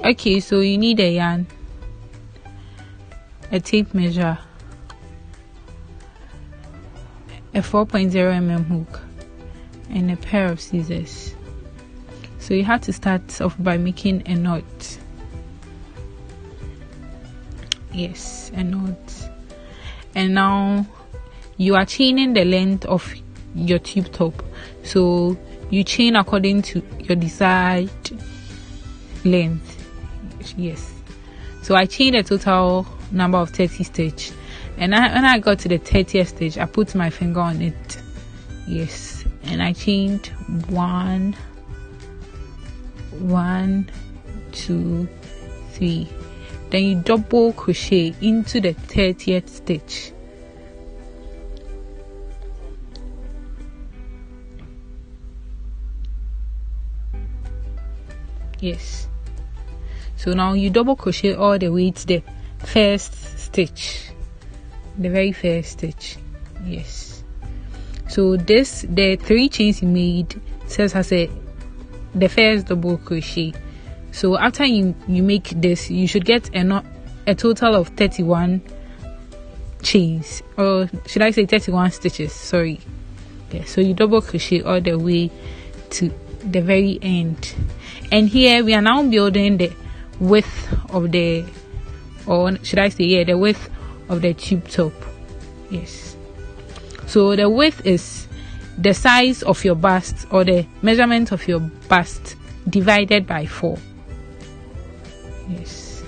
Okay, so you need a yarn, a tape measure, a 4.0 mm hook, and a pair of scissors. So you have to start off by making a knot. Yes, a knot. And now you are chaining the length of your tube top. So you chain according to your desired length. Yes. So I chained a total number of 30 stitch, and when I got to the 30th stitch, I put my finger on it. Yes, and I chained 1, 2, 3. Then you double crochet into the 30th stitch. Yes. So now you double crochet all the way to the first stitch, the very first stitch. Yes. So the 3 chains you made serves as the first double crochet. So after you make this, you should get a total of 31 chains, or should I say 31 stitches? Sorry. Yeah. So you double crochet all the way to the very end, and here we are now building the width of the, or should I say, the width of the tube top. Yes. So the width is the size of your bust, or the measurement of your bust divided by 4. Yes.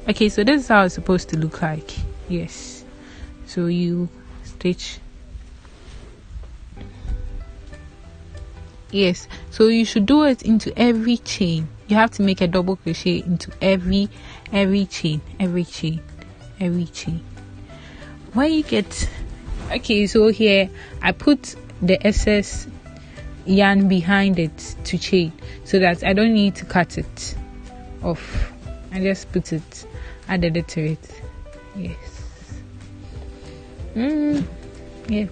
Okay, so this is how it's supposed to look like. Yes. So you stitch. Yes, so you should do it into every chain. You have to make a double crochet into every chain. When you get, okay, so here I put the excess yarn behind it to chain, so that I don't need to cut it off. I just put it, added it to it. Yes. Yeah.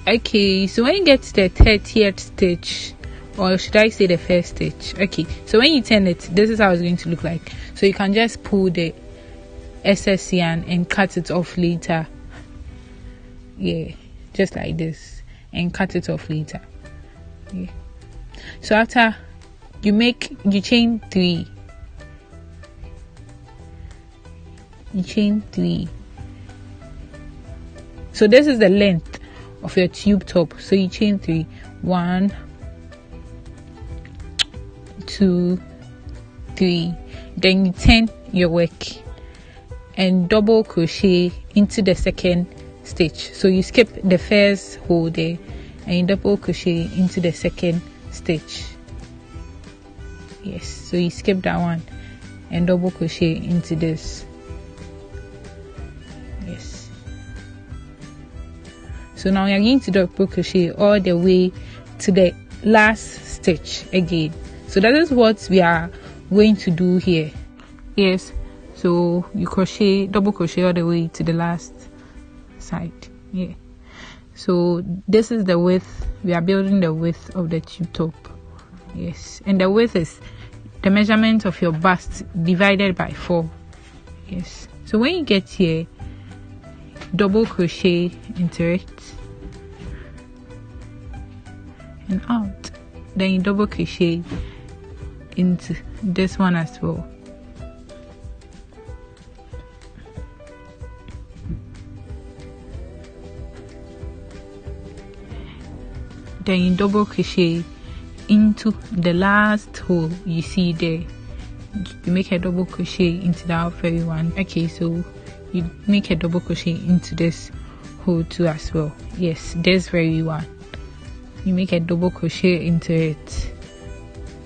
Okay, so when you get to the 30th stitch, or should I say the first stitch? Okay, so when you turn it, this is how it's going to look like. So you can just pull the excess yarn and cut it off later. Yeah, just like this, and cut it off later. Yeah. So after you chain 3. You chain 3. So this is the length of your tube top. So you chain 3. 1, 2, 3. Then you turn your work and double crochet into the second stitch. So you skip the first hole there and you double crochet into the second stitch. Yes, so you skip that one and double crochet into this. Yes. So now you're going to double crochet all the way to the last stitch again. So that is what we are going to do here. Yes, so you double crochet all the way to the last side. Yeah. So this is the width. We are building the width of the tube top. Yes, and the width is the measurement of your bust divided by 4. Yes. So when you get here, double crochet into it and out. Then you double crochet into this one as well. Then you double crochet into the last hole you see there. You make a double crochet into that very one. Okay, so you make a double crochet into this hole too as well. Yes, this very one. You make a double crochet into it.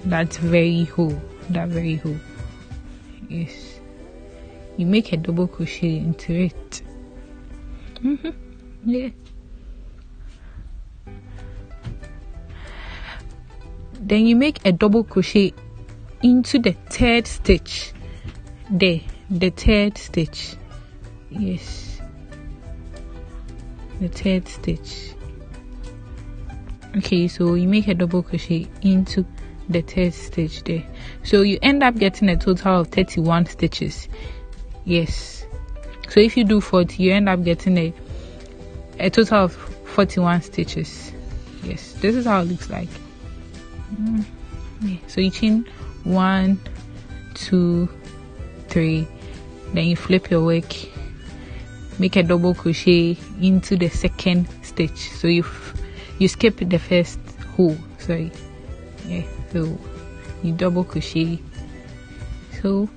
That very hole. Yes, you make a double crochet into it. Yeah. then you make a double crochet into the third stitch there, the third stitch. Yes, the third stitch. Okay, so you make a double crochet into the third stitch there, so you end up getting a total of 31 stitches. Yes, so if you do 40, you end up getting a total of 41 stitches. Yes, this is how it looks like. Yeah. So you chain 1, 2, 3, then you flip your work, make a double crochet into the second stitch. So you skip the first hole, sorry. Yeah, so you double crochet. So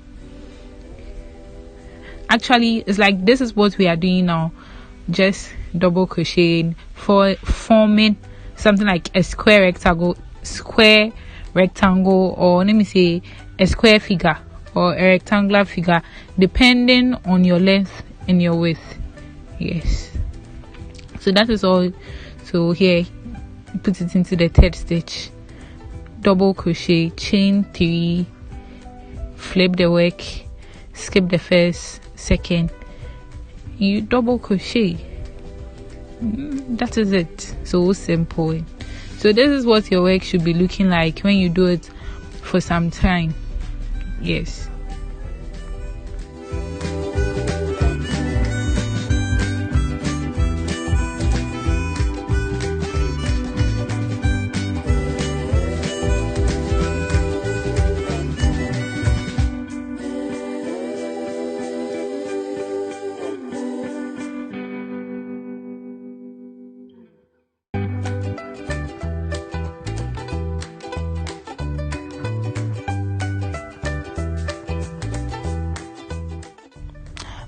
actually it's like this is what we are doing now, just double crocheting for forming something like a square rectangle, or let me say a square figure or a rectangular figure, depending on your length and your width. Yes, so that is all. So here you put it into the third stitch, double crochet, chain 3, flip the work, skip the first, second, you double crochet. That is it. So simple. So this is what your work should be looking like when you do it for some time. Yes.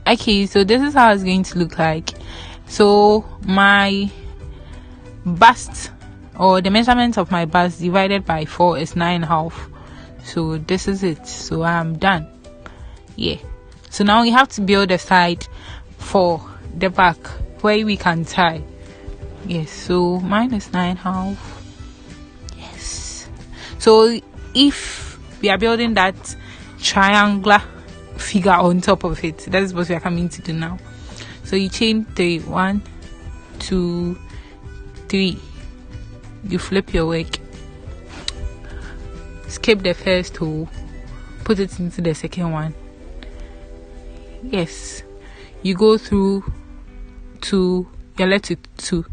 Okay, so this is how it's going to look like. So my bust, or the measurement of my bust divided by 4 is 9.5. So this is it. So I'm done. Yeah, so now we have to build a side for the back where we can tie. Yes, so mine is 9.5. Yes, so if we are building that triangular figure on top of it, that is what we are coming to do now. So you chain 3, 1, 2, 3, you flip your work, skip the first hole, put it into the second one. Yes, you go through 2, you're left with 2.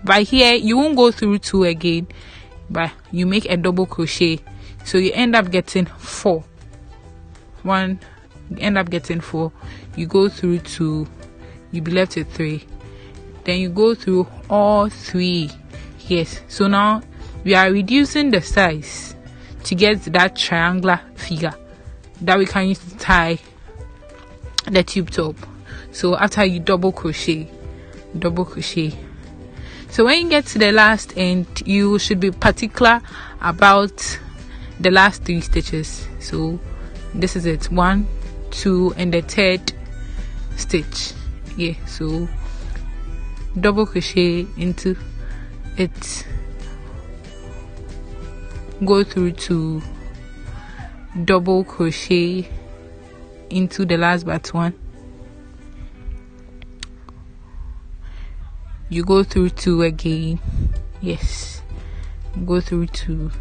By here you won't go through 2 again, but you make a double crochet, so you end up getting 4. You end up getting 4. You go through 2, you be left with 3, then you go through all 3. Yes, so now we are reducing the size to get that triangular figure that we can use to tie the tube top. So after you double crochet, so when you get to the last end, you should be particular about the last 3 stitches. So this is it, 1, 2, and the third stitch. Yeah, so double crochet into it, go through 2, double crochet into the last but 1, you go through 2 again. Yes, go through 2,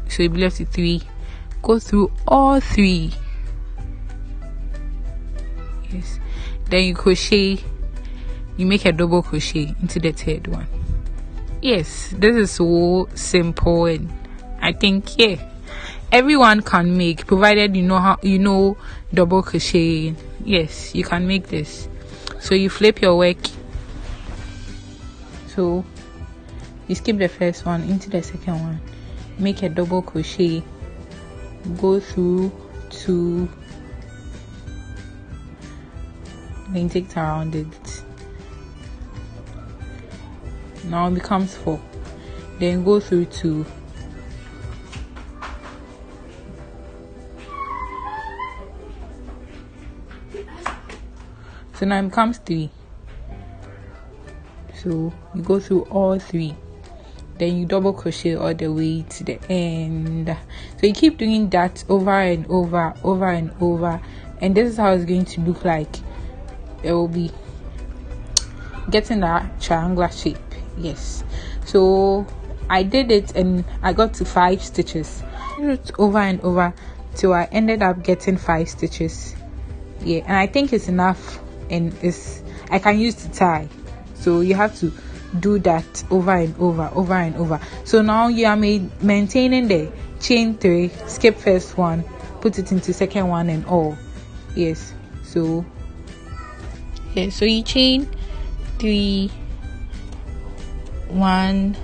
so you be left with 3, go through all 3. Yes, then you crochet, you make a double crochet into the third one. Yes, this is so simple, and I think everyone can make, provided you know how, double crochet. Yes, you can make this. So you flip your work, so you skip the first one into the second one, make a double crochet, go through 2, then take it around it. Now it becomes 4, then go through 2, so now it becomes 3, so you go through all 3, then you double crochet all the way to the end. So you keep doing that over and over and over, and this is how it's going to look like. It will be getting that triangular shape. Yes, so I did it and I got to 5 stitches. I did it over and over till I ended up getting 5 stitches. Yeah, and I think it's enough, and I can use to tie. So you have to do that over and over. So now you are maintaining the chain 3, skip first one, put it into second one and all. Yes, so yeah, so you chain 3, 1,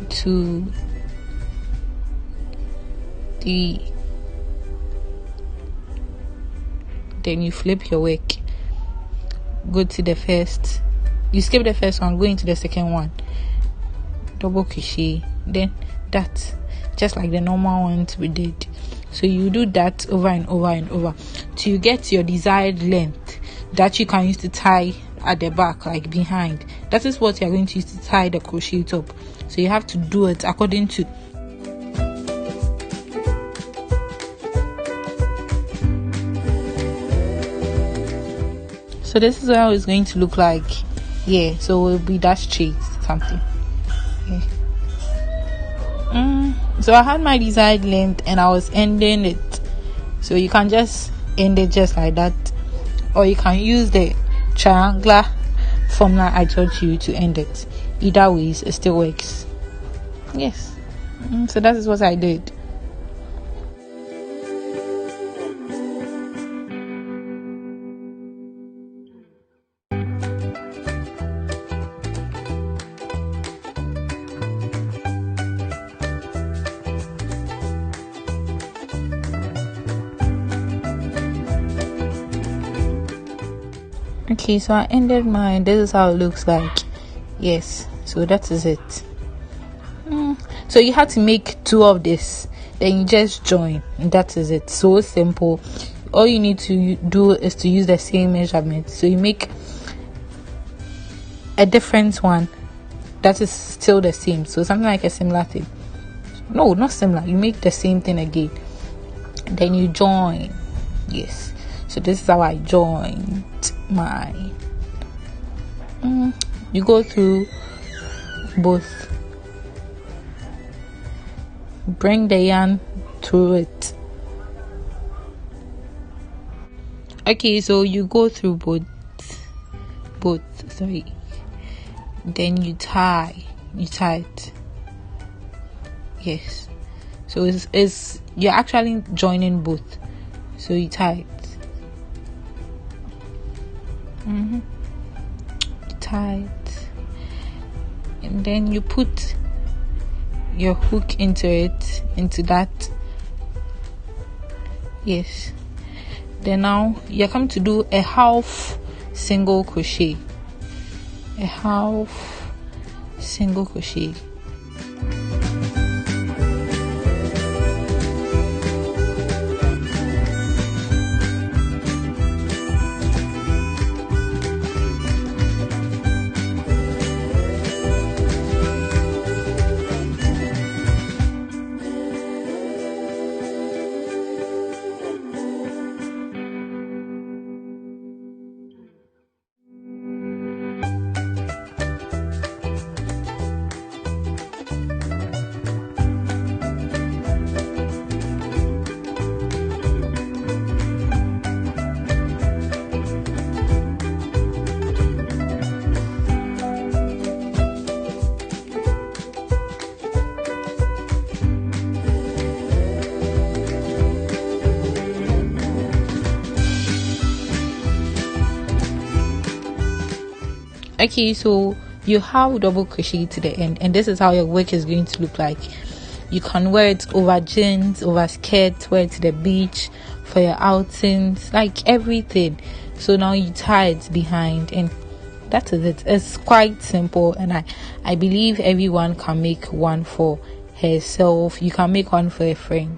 2, 3, then you flip your work, go to the first, you skip the first one, go into the second one, double crochet, then that, just like the normal ones we did. So you do that over and over till you get your desired length that you can use to tie at the back, like behind. That is what you're going to use to tie the crochet top. So you have to do it according to so this is how it's going to look like. Yeah, so it will be that straight something. Yeah. So I had my desired length and I was ending it, so you can just end it just like that, or you can use the triangular formula I taught you to end it. Either ways it still works. Yes. So that is what I did. Okay, so I ended mine. This is how it looks like. Yes, so that is it. So you have to make 2 of this, then you just join, and that is it. So simple. All you need to do is to use the same measurement. So you make a different one that is still the same, so something like a similar thing. No, not similar, you make the same thing again, then you join. Yes, so this is how I joined mine. You go through both, bring the yarn through it. Okay, so you go through both, sorry, then you tie it. Yes, so it's you're actually joining both, so you tie it. Tie it, and then you put your hook into that. Yes, then now you're coming to do a half single crochet, Okay, so you have double crochet to the end, and this is how your work is going to look like. You can wear it over jeans, over skirts, wear it to the beach, for your outings, like everything. So now you tie it behind, and that is it. It's quite simple, and I believe everyone can make one for herself. You can make one for a friend.